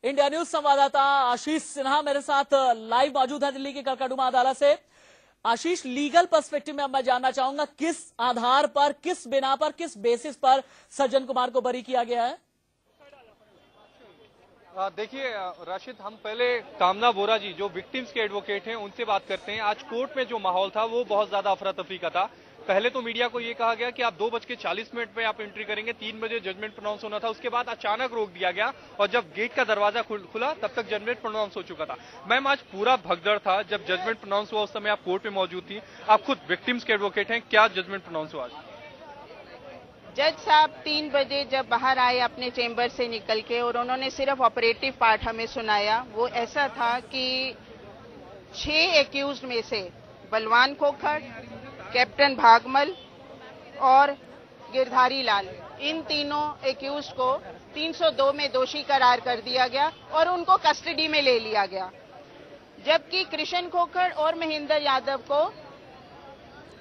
India news संवाददाता आशीष सिन्हा मेरे साथ लाइव मौजूद है दिल्ली की कड़कड़ुमा अदालत से। आशीष, लीगल पर्सपेक्टिव में अब मैं जानना चाहूंगा किस आधार पर, किस बिना पर, किस बेसिस पर सज्जन कुमार को बरी किया गया है? देखिए राशिद, हम पहले कामना बोरा जी जो विक्टिम्स के एडवोकेट हैं उनसे बात करते हैं। आज कोर्ट में जो माहौल था वो बहुत ज्यादा अफरा तफरी का था। पहले तो मीडिया को ये कहा गया कि आप 2:40 पे आप एंट्री करेंगे, 3 बजे जजमेंट प्रोनाउंस होना था। उसके बाद अचानक रोक दिया गया और जब गेट का दरवाजा खुला तब तक जजमेंट प्रोनाउंस हो चुका था। मैम, आज पूरा भगदड़ था। जब जजमेंट प्रोनाउंस हुआ उस समय आप कोर्ट में मौजूद थी। आप खुद विक्टिम्स के एडवोकेट हैं, क्या जजमेंट प्रोनाउंस हुआ आज? जज साहब 3 बजे जब बाहर आए अपने चेंबर से निकल के और उन्होंने सिर्फ ऑपरेटिव पार्ट हमें सुनाया, वो ऐसा था कि 6 एक्यूज्ड में से बलवान खोखर, कैप्टन भागमल और गिरधारी लाल, इन तीनों एक्यूज्ड को 302 में दोषी करार कर दिया गया और उनको कस्टडी में ले लिया गया। जबकि कृष्ण खोखर और महेंद्र यादव को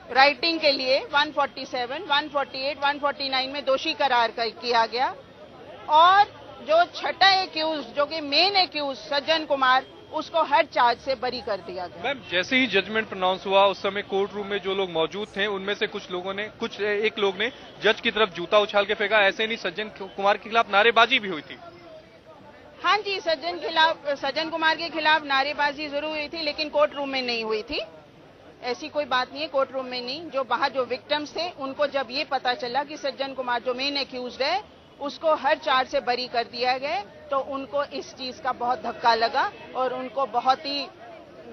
राइटिंग के लिए 147, 148, 149 में दोषी करार किया गया और जो छठा एक्यूज जो कि मेन एक्यूज सज्जन कुमार, उसको हर चार्ज से बरी कर दिया गया। मैम, जैसे ही जजमेंट प्रोनाउंस हुआ उस समय कोर्ट रूम में जो लोग मौजूद थे उनमें से एक लोग ने जज की तरफ जूता उछाल के फेंका। ऐसे नहीं, सज्जन कुमार के खिलाफ नारेबाजी भी हुई थी। हाँ जी, सज्जन कुमार के खिलाफ नारेबाजी जरूर हुई थी, लेकिन कोर्ट रूम में नहीं हुई थी। ऐसी कोई बात नहीं है, कोर्ट रूम में नहीं। जो बाहर जो विक्टिम्स थे उनको जब ये पता चला कि सज्जन कुमार जो मेन एक्यूज्ड है उसको हर चार्ज से बरी कर दिया गया, तो उनको इस चीज का बहुत धक्का लगा और उनको बहुत ही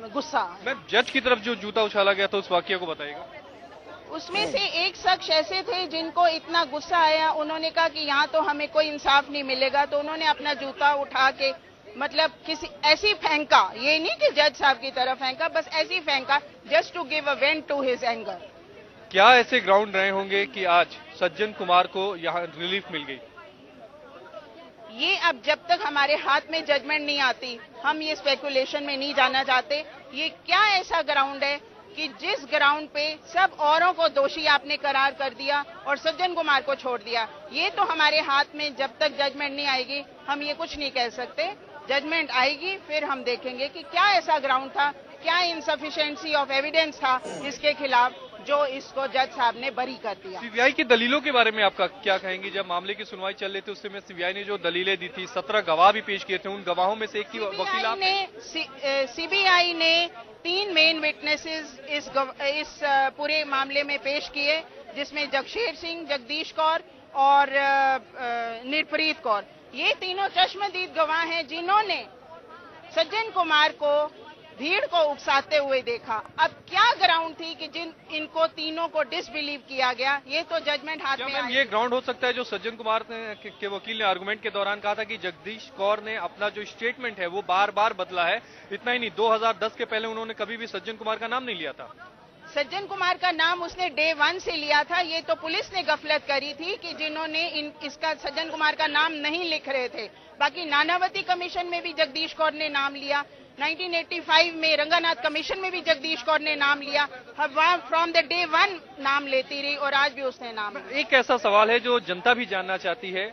गुस्सा। मैम, जज की तरफ जो जूता उछाला गया था उस वाकये को बताइएगा। उसमें से एक शख्स ऐसे थे जिनको इतना गुस्सा आया, उन्होंने कहा कि यहाँ तो हमें कोई इंसाफ नहीं मिलेगा, तो उन्होंने अपना जूता उठा के मतलब किसी ऐसी फेंका, ये नहीं कि जज साहब की तरफ फेंका, बस ऐसी फेंका just to give a vent to his anger. क्या ऐसे ग्राउंड रहे होंगे कि आज सज्जन कुमार को यहाँ रिलीफ मिल गई? ये अब जब तक हमारे हाथ में जजमेंट नहीं आती हम ये स्पेकुलेशन में नहीं जाना चाहते। ये क्या ऐसा ग्राउंड है कि जिस ग्राउंड पे सब औरों को दोषी आपने करार कर दिया और सज्जन कुमार को छोड़ दिया, ये तो हमारे हाथ में जब तक जजमेंट नहीं आएगी हम ये कुछ नहीं कह सकते। जजमेंट आएगी फिर हम देखेंगे कि क्या ऐसा ग्राउंड था, क्या इनसफिशिएंसी ऑफ एविडेंस था जिसके खिलाफ जो इसको जज साहब ने बरी कर दिया। सीबीआई की दलीलों के बारे में आपका क्या कहेंगे? जब मामले की सुनवाई चल रही थी उस समय सीबीआई ने जो दलीलें दी थी, 17 गवाह भी पेश किए थे, उन गवाहों में से एक की वकील आपने। सीबीआई ने 3 मेन विटनेसेस इस पूरे मामले में पेश किए, जिसमें जगशेर सिंह, जगदीश कौर और निर्प्रीत कौर। ये तीनों चश्मदीद गवाह हैं जिन्होंने सज्जन कुमार को भीड़ को उकसाते हुए देखा। अब क्या ग्राउंड थी कि इनको तीनों को डिसबिलीव किया गया, ये तो जजमेंट हाथ में ये ग्राउंड हो सकता है जो सज्जन कुमार के वकील ने आर्गुमेंट के दौरान कहा था कि जगदीश कौर ने अपना जो स्टेटमेंट है वो बार बार बदला है। इतना ही नहीं, 2010 के पहले उन्होंने कभी भी सज्जन कुमार का नाम नहीं लिया था। सज्जन कुमार का नाम उसने डे 1 से लिया था। ये तो पुलिस ने गफलत करी थी कि जिन्होंने इसका सज्जन कुमार का नाम नहीं लिख रहे थे। बाकी नानावती कमीशन में भी जगदीश कौर ने नाम लिया, 1985 में रंगानाथ कमीशन में भी जगदीश कौर ने नाम लिया। फ्रॉम द डे 1 नाम लेती रही और आज भी उसने नाम लिया। एक ऐसा सवाल है जो जनता भी जानना चाहती है।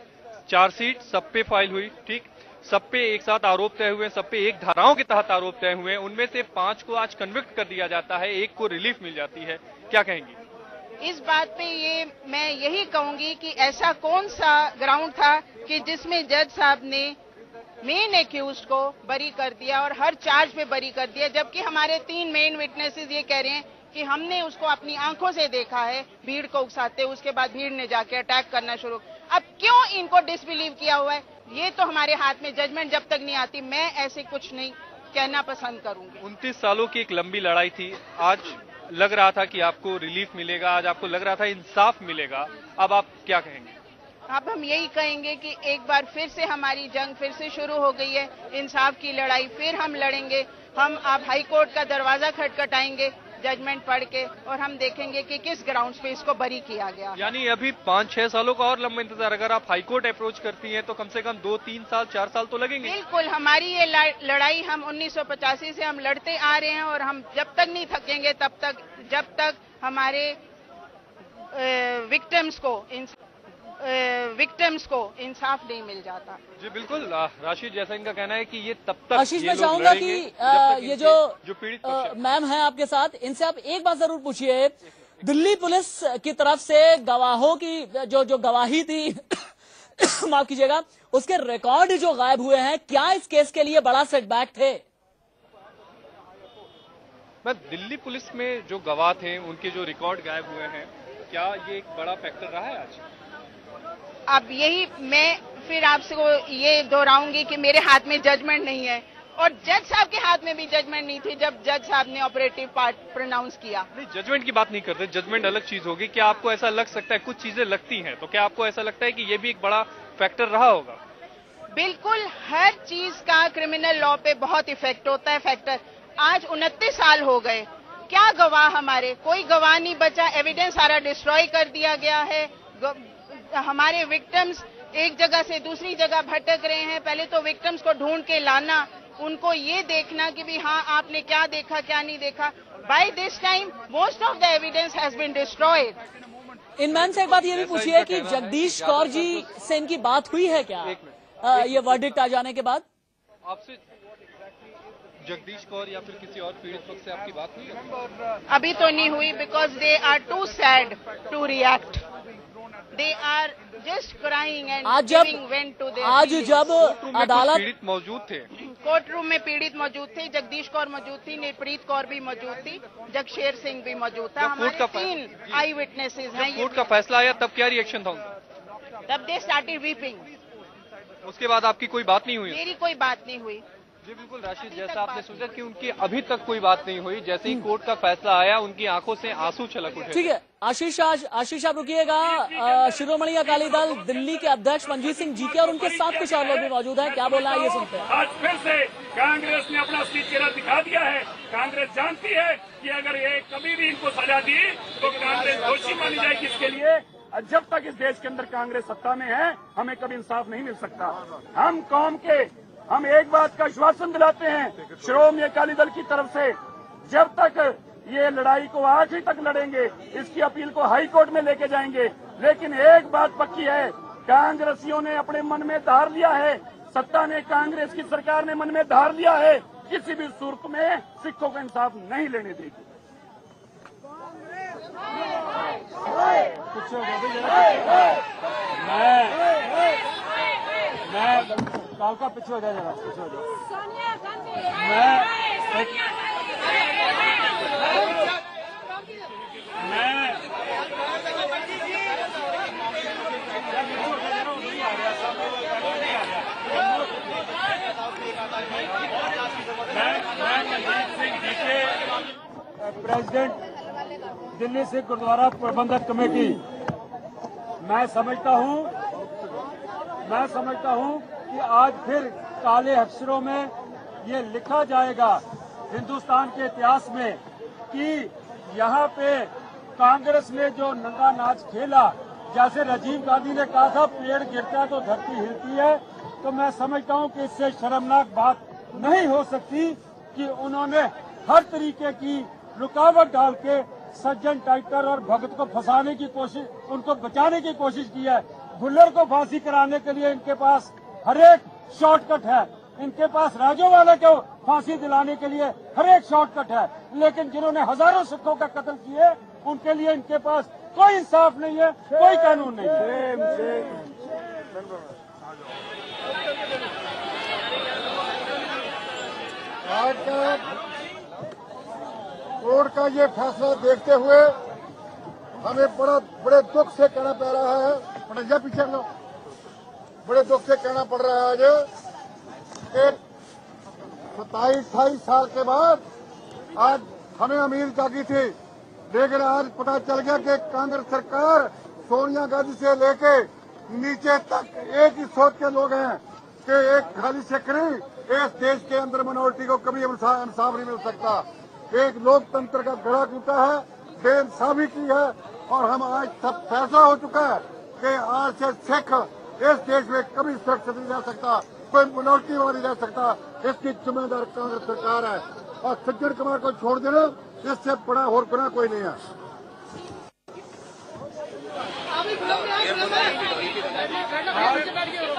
चार्जशीट सब पे फाइल हुई, ठीक, सब पे एक साथ आरोप तय हुए, सब पे एक धाराओं के तहत आरोप तय हुए, उनमें से 5 को आज कन्विक्ट कर दिया जाता है, 1 को रिलीफ मिल जाती है। क्या कहेंगी इस बात पे? मैं यही कहूंगी कि ऐसा कौन सा ग्राउंड था कि जिसमें जज साहब ने मेन एक्यूज्ड को बरी कर दिया और हर चार्ज पे बरी कर दिया, जबकि हमारे 3 मेन विटनेसेस ये कह रहे हैं कि हमने उसको अपनी आंखों से देखा है भीड़ को उकसाते, उसके बाद भीड़ ने जाके अटैक करना शुरू। अब क्यों इनको डिसबिलीव किया हुआ है, ये तो हमारे हाथ में जजमेंट जब तक नहीं आती मैं ऐसे कुछ नहीं कहना पसंद करूंगी। 29 सालों की एक लंबी लड़ाई थी, आज लग रहा था कि आपको रिलीफ मिलेगा, आज आपको लग रहा था इंसाफ मिलेगा, अब आप क्या कहेंगे? अब हम यही कहेंगे कि एक बार फिर से हमारी जंग फिर से शुरू हो गई है, इंसाफ की लड़ाई फिर हम लड़ेंगे। हम अब हाई कोर्ट का दरवाजा खटखटाएंगे जजमेंट पढ़ के और हम देखेंगे कि किस ग्राउंड्स पे इसको बरी किया गया। यानी अभी 5-6 सालों का और लंबा इंतजार, अगर आप हाई कोर्ट अप्रोच करती हैं तो कम से कम 2-3 साल 4 साल तो लगेंगे। बिल्कुल, हमारी ये लड़ाई हम 1985 से हम लड़ते आ रहे हैं और हम जब तक नहीं थकेंगे तब तक, जब तक हमारे विक्टिम्स को विक्टिम्स को इंसाफ नहीं मिल जाता। जी बिल्कुल, राशिद, जैसा इनका कहना है कि ये तब तक आशीष, ये मैं लोग चाहूंगा लड़ेंगे कि जब तक ये जो पीड़ित मैम है आपके साथ, इनसे आप एक बात जरूर पूछिए। दिल्ली पुलिस की तरफ से गवाहों की जो गवाही थी माफ कीजिएगा, उसके रिकॉर्ड जो गायब हुए हैं, क्या इस केस के लिए बड़ा सेटबैक थे? मैं दिल्ली पुलिस में जो गवाह थे उनके जो रिकॉर्ड गायब हुए हैं, क्या ये एक बड़ा फैक्टर रहा है आज? अब यही मैं फिर आपसे ये दोहराऊंगी कि मेरे हाथ में जजमेंट नहीं है और जज साहब के हाथ में भी जजमेंट नहीं थी जब जज साहब ने ऑपरेटिव पार्ट प्रोनाउंस किया। नहीं, जजमेंट की बात नहीं करते, जजमेंट अलग चीज होगी। क्या आपको ऐसा लग सकता है, कुछ चीजें लगती हैं, तो क्या आपको ऐसा लगता है कि ये भी एक बड़ा फैक्टर रहा होगा? बिल्कुल, हर चीज का क्रिमिनल लॉ पे बहुत इफेक्ट होता है फैक्टर। आज 29 साल हो गए, क्या गवाह हमारे, कोई गवाह नहीं बचा, एविडेंस सारा डिस्ट्रॉय कर दिया गया है। हमारे विक्टिम्स एक जगह से दूसरी जगह भटक रहे हैं। पहले तो विक्टिम्स को ढूंढ के लाना, उनको ये देखना कि भी हाँ आपने क्या देखा क्या नहीं देखा। By this time most of the evidence has been destroyed. इन मैम से एक बात ये भी पूछिए कि जगदीश कौर जी से इनकी बात हुई है क्या ये वर्डिक्ट आ जाने के बाद? आपसे जगदीश कौर या फिर किसी और पीड़ित पक्ष से आपकी बात हुई है? अभी तो नहीं हुई, because they are too sad to react. They are just crying and giving vent to their. आज जब अदालत पीड़ित मौजूद थे, कोर्ट रूम में पीड़ित मौजूद थे, जगदीश कौर मौजूद थी, निप्रीत कौर भी मौजूद थी, जगशेर सिंह भी मौजूद था। हमारे 3 आई विटनेसेस हैं। कोर्ट का फैसला आया तब क्या रिएक्शन था उनका? तब दे स्टार्टेड वीपिंग। उसके बाद आपकी कोई बात नहीं हुई? मेरी कोई बात नहीं हुई। जी बिल्कुल राशिद, जैसा आपने सोचा कि उनकी अभी तक कोई बात नहीं हुई, जैसे ही कोर्ट का फैसला आया उनकी आंखों से आंसू छलक उठे। ठीक है आशीष, आप रुकिएगा। शिरोमणि अकाली दल दिल्ली के अध्यक्ष मनजीत सिंह जीके और उनके साथ कुछ और लोग भी मौजूद हैं, क्या बोलना है ये सुनते हैं। आज फिर से कांग्रेस ने अपना असली चेहरा दिखा दिया है। कांग्रेस जानती है कि अगर ये कभी भी इनको सजा दी तो कांग्रेस दोषी मानी जाएगी। इसके लिए जब तक इस देश के अंदर कांग्रेस सत्ता में है, हमें कभी इंसाफ नहीं मिल सकता। हम कौम के हम एक बात का आश्वासन दिलाते हैं श्रोमणी अकाली दल की तरफ से, जब तक ये लड़ाई को आखिरी तक लड़ेंगे, इसकी अपील को हाई कोर्ट में लेके जाएंगे। लेकिन एक बात पक्की है, कांग्रेसियों ने अपने मन में धार लिया है, सत्ता ने, कांग्रेस की सरकार ने मन में धार लिया है, किसी भी सूरत में सिखों को इंसाफ नहीं लेने देगी। मैं कालका पीछे हो जाए, जरा पीछे हो प्रेसिडेंट दिल्ली सिख गुरुद्वारा प्रबंधक कमेटी, मैं समझता हूं कि आज फिर काले अक्षरों में ये लिखा जाएगा हिंदुस्तान के इतिहास में कि यहाँ पे कांग्रेस ने जो नंगा नाच खेला, जैसे राजीव गांधी ने कहा था पेड़ गिरता है तो धरती हिलती है, तो मैं समझता हूँ कि इससे शर्मनाक बात नहीं हो सकती कि उन्होंने हर तरीके की रुकावट डाल के सज्जन टाइटर और भगत को फंसाने की कोशिश, उनको बचाने की कोशिश की है। भुल्लर को फांसी कराने के लिए इनके पास हर एक शॉर्टकट है, इनके पास राजोवाला को फांसी दिलाने के लिए हर एक शॉर्टकट है, लेकिन जिन्होंने हजारों सिखों का कत्ल किए उनके लिए इनके पास कोई इंसाफ नहीं है, कोई कानून नहीं है। आज का कोर्ट का ये फैसला देखते हुए हमें बड़े दुख से कहना पड़ रहा है, पीछे लो, बड़े दुख से कहना पड़ रहा है आज कि 27-28 साल के बाद आज हमें उम्मीद जागी थी, लेकिन आज पता चल गया कि कांग्रेस सरकार सोनिया गांधी से लेके नीचे तक एक ही सोच के लोग हैं कि एक खाली सिकरी इस देश के अंदर मिनोरिटी को कभी इंसाफ नहीं मिल सकता। एक लोकतंत्र का गला टूटा है, बेइंसाफी की है, और हम आज सब फैसला हो चुका है कि आज से सिख इस देश में कभी सुरक्षित नहीं रह सकता, कोई मिनोरिटी वाला नहीं रह सकता। इसकी जिम्मेदार कांग्रेस सरकार है, और सज्जन कुमार को छोड़ देना इससे बड़ा और गुनाह कोई नहीं है। बैठिए